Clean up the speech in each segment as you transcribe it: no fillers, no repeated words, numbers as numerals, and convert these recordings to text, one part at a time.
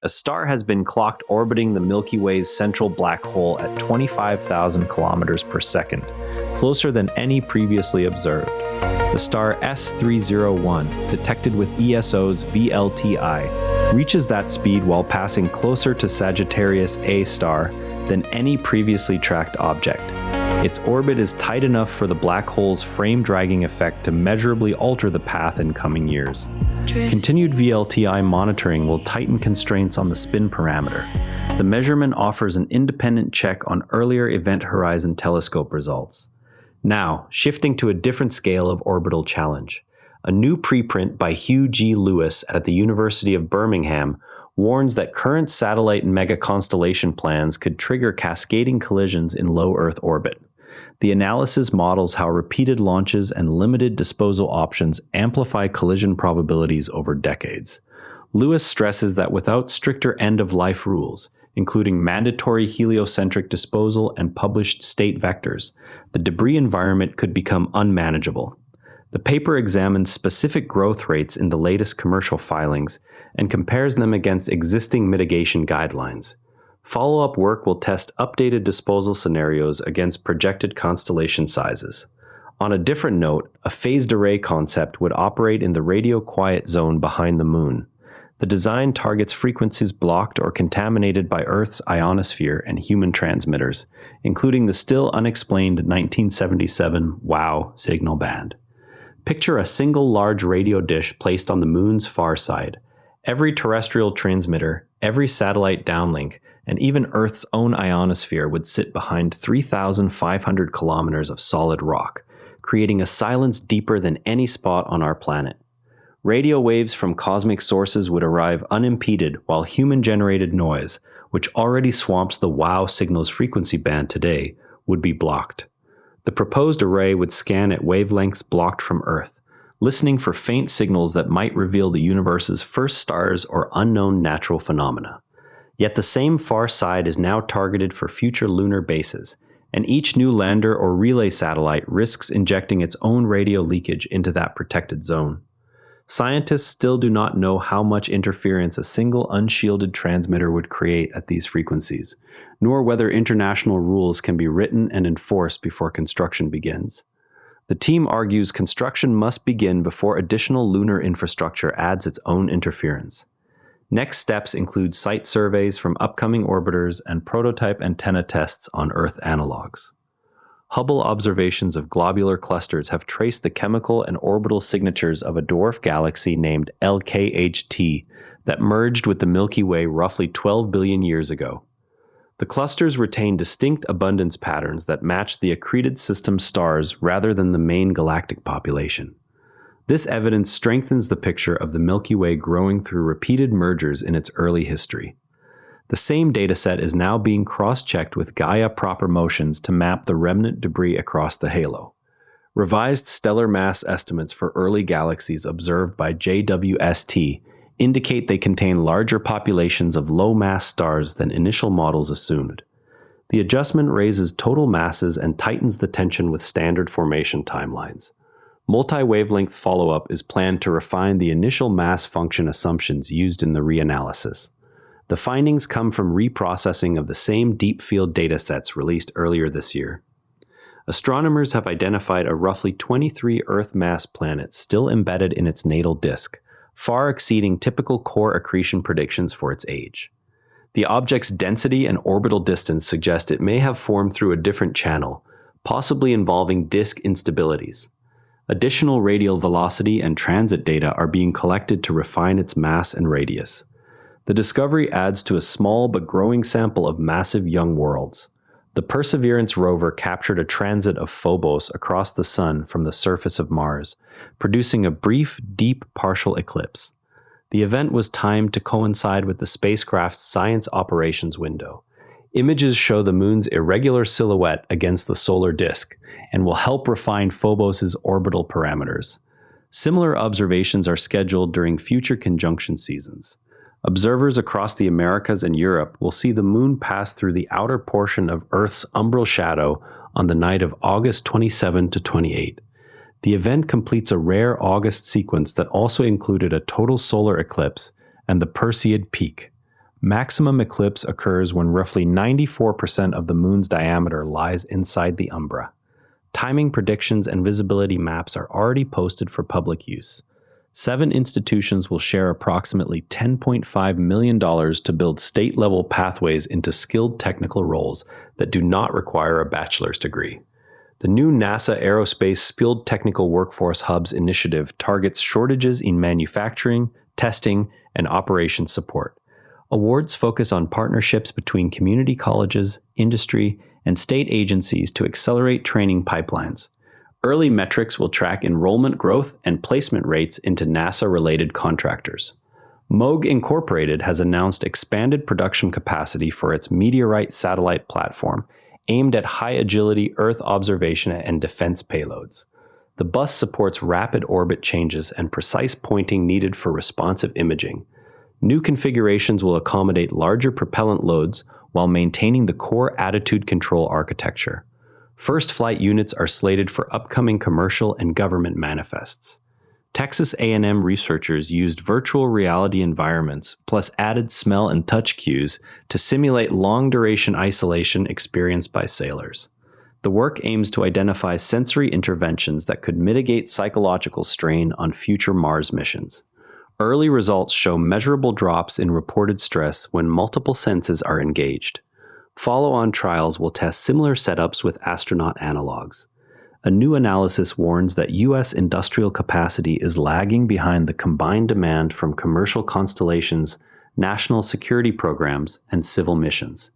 A star has been clocked orbiting the Milky Way's central black hole at 25,000 kilometers per second, closer than any previously observed. The star S301, detected with ESO's VLTI, reaches that speed while passing closer to Sagittarius A star than any previously tracked object. Its orbit is tight enough for the black hole's frame-dragging effect to measurably alter the path in coming years. Continued VLTI monitoring will tighten constraints on the spin parameter. The measurement offers an independent check on earlier Event Horizon Telescope results. Now, shifting to a different scale of orbital challenge. A new preprint by Hugh G. at the University of Birmingham warns that current satellite and mega-constellation plans could trigger cascading collisions in low Earth orbit. The analysis models how repeated launches and limited disposal options amplify collision probabilities over decades. Lewis stresses that without stricter end-of-life rules, including mandatory heliocentric disposal and published state vectors, the debris environment could become unmanageable. The paper examines specific growth rates in the latest commercial filings and compares them against existing mitigation guidelines. Follow-up work will test updated disposal scenarios against projected constellation sizes. On a different note, a phased array concept would operate in the radio quiet zone behind the Moon. The design targets frequencies blocked or contaminated by Earth's ionosphere and human transmitters, including the still unexplained 1977 WOW signal band. Picture a single large radio dish placed on the Moon's far side. Every terrestrial transmitter, every satellite downlink, and even Earth's own ionosphere would sit behind 3,500 kilometers of solid rock, creating a silence deeper than any spot on our planet. Radio waves from cosmic sources would arrive unimpeded, while human-generated noise, which already swamps the WOW signal's frequency band today, would be blocked. The proposed array would scan at wavelengths blocked from Earth, listening for faint signals that might reveal the universe's first stars or unknown natural phenomena. Yet the same far side is now targeted for future lunar bases, and each new lander or relay satellite risks injecting its own radio leakage into that protected zone. Scientists still do not know how much interference a single unshielded transmitter would create at these frequencies, nor whether international rules can be written and enforced before construction begins. The team argues construction must begin before additional lunar infrastructure adds its own interference. Next steps include site surveys from upcoming orbiters and prototype antenna tests on Earth analogs. Hubble observations of globular clusters have traced the chemical and orbital signatures of a dwarf galaxy named LKHT that merged with the Milky Way roughly 12 billion years ago. The clusters retain distinct abundance patterns that match the accreted system stars rather than the main galactic population. This evidence strengthens the picture of the Milky Way growing through repeated mergers in its early history. The same dataset is now being cross-checked with Gaia proper motions to map the remnant debris across the halo. Revised stellar mass estimates for early galaxies observed by JWST indicate they contain larger populations of low-mass stars than initial models assumed. The adjustment raises total masses and tightens the tension with standard formation timelines. Multi-wavelength follow-up is planned to refine the initial mass function assumptions used in the reanalysis. The findings come from reprocessing of the same deep field datasets released earlier this year. Astronomers have identified a roughly 23 Earth mass planet still embedded in its natal disk, far exceeding typical core accretion predictions for its age. The object's density and orbital distance suggest it may have formed through a different channel, possibly involving disk instabilities. Additional radial velocity and transit data are being collected to refine its mass and radius. The discovery adds to a small but growing sample of massive young worlds. The Perseverance rover captured a transit of Phobos across the Sun from the surface of Mars, producing a brief, deep partial eclipse. The event was timed to coincide with the spacecraft's science operations window. Images show the Moon's irregular silhouette against the solar disk and will help refine Phobos's orbital parameters. Similar observations are scheduled during future conjunction seasons. Observers across the Americas and Europe will see the Moon pass through the outer portion of Earth's umbral shadow on the night of August 27 to 28. The event completes a rare August sequence that also included a total solar eclipse and the Perseid peak. Maximum eclipse occurs when roughly 94% of the moon's diameter lies inside the umbra. Timing predictions and visibility maps are already posted for public use. 7 institutions will share approximately $10.5 million to build state-level pathways into skilled technical roles that do not require a bachelor's degree. The new NASA Aerospace Skilled Technical Workforce Hubs initiative targets shortages in manufacturing, testing, and operations support. Awards focus on partnerships between community colleges, industry, and state agencies to accelerate training pipelines. Early metrics will track enrollment growth and placement rates into NASA-related contractors. Moog Incorporated has announced expanded production capacity for its Meteorite satellite platform, aimed at high-agility Earth observation and defense payloads. The bus supports rapid orbit changes and precise pointing needed for responsive imaging. New configurations will accommodate larger propellant loads while maintaining the core attitude control architecture. First flight units are slated for upcoming commercial and government manifests. Texas A&M researchers used virtual reality environments plus added smell and touch cues to simulate long-duration isolation experienced by sailors. The work aims to identify sensory interventions that could mitigate psychological strain on future Mars missions. Early results show measurable drops in reported stress when multiple senses are engaged. Follow-on trials will test similar setups with astronaut analogs. A new analysis warns that U.S. industrial capacity is lagging behind the combined demand from commercial constellations, national security programs, and civil missions.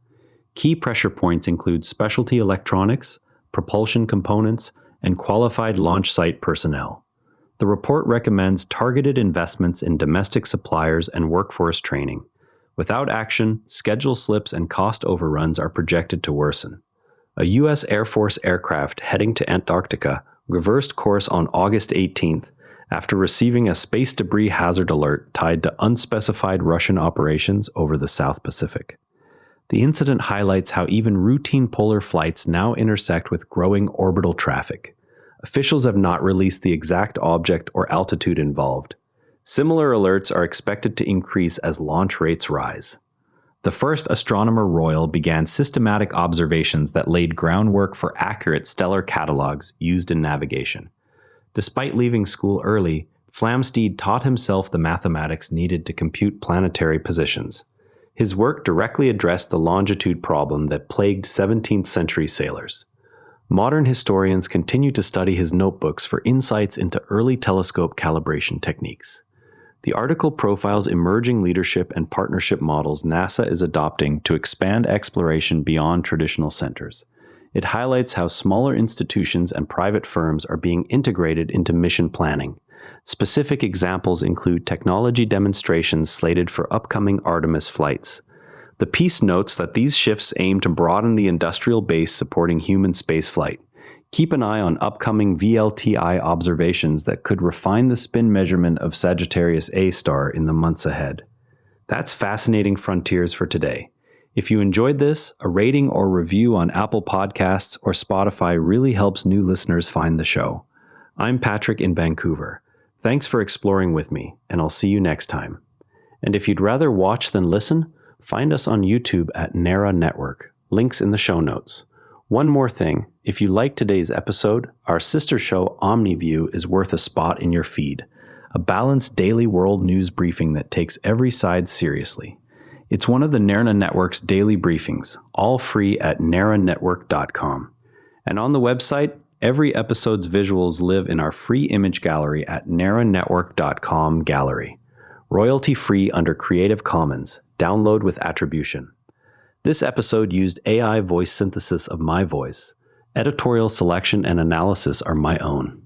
Key pressure points include specialty electronics, propulsion components, and qualified launch site personnel. The report recommends targeted investments in domestic suppliers and workforce training. Without action, schedule slips and cost overruns are projected to worsen. A U.S. Air Force aircraft heading to Antarctica reversed course on August 18th after receiving a space debris hazard alert tied to unspecified Russian operations over the South Pacific. The incident highlights how even routine polar flights now intersect with growing orbital traffic. Officials have not released the exact object or altitude involved. Similar alerts are expected to increase as launch rates rise. The first astronomer royal began systematic observations that laid groundwork for accurate stellar catalogs used in navigation. Despite leaving school early, Flamsteed taught himself the mathematics needed to compute planetary positions. His work directly addressed the longitude problem that plagued 17th century sailors. Modern historians continue to study his notebooks for insights into early telescope calibration techniques. The article profiles emerging leadership and partnership models NASA is adopting to expand exploration beyond traditional centers. It highlights how smaller institutions and private firms are being integrated into mission planning. Specific examples include technology demonstrations slated for upcoming Artemis flights. The piece notes that these shifts aim to broaden the industrial base supporting human spaceflight. Keep an eye on upcoming VLTI observations that could refine the spin measurement of Sagittarius A star in the months ahead. That's fascinating frontiers for today. If you enjoyed this, a rating or review on Apple Podcasts or Spotify really helps new listeners find the show. I'm Patrick in Vancouver. Thanks for exploring with me, and I'll see you next time. And if you'd rather watch than listen, find us on YouTube at NARA Network. Links in the show notes. One more thing, if you liked today's episode, our sister show OmniView is worth a spot in your feed, a balanced daily world news briefing that takes every side seriously. It's one of the NARA Network's daily briefings, all free at naranetwork.com. And on the website, every episode's visuals live in our free image gallery at naranetwork.com gallery. Royalty-free under Creative Commons. Download with attribution. This episode used AI voice synthesis of my voice. Editorial selection and analysis are my own.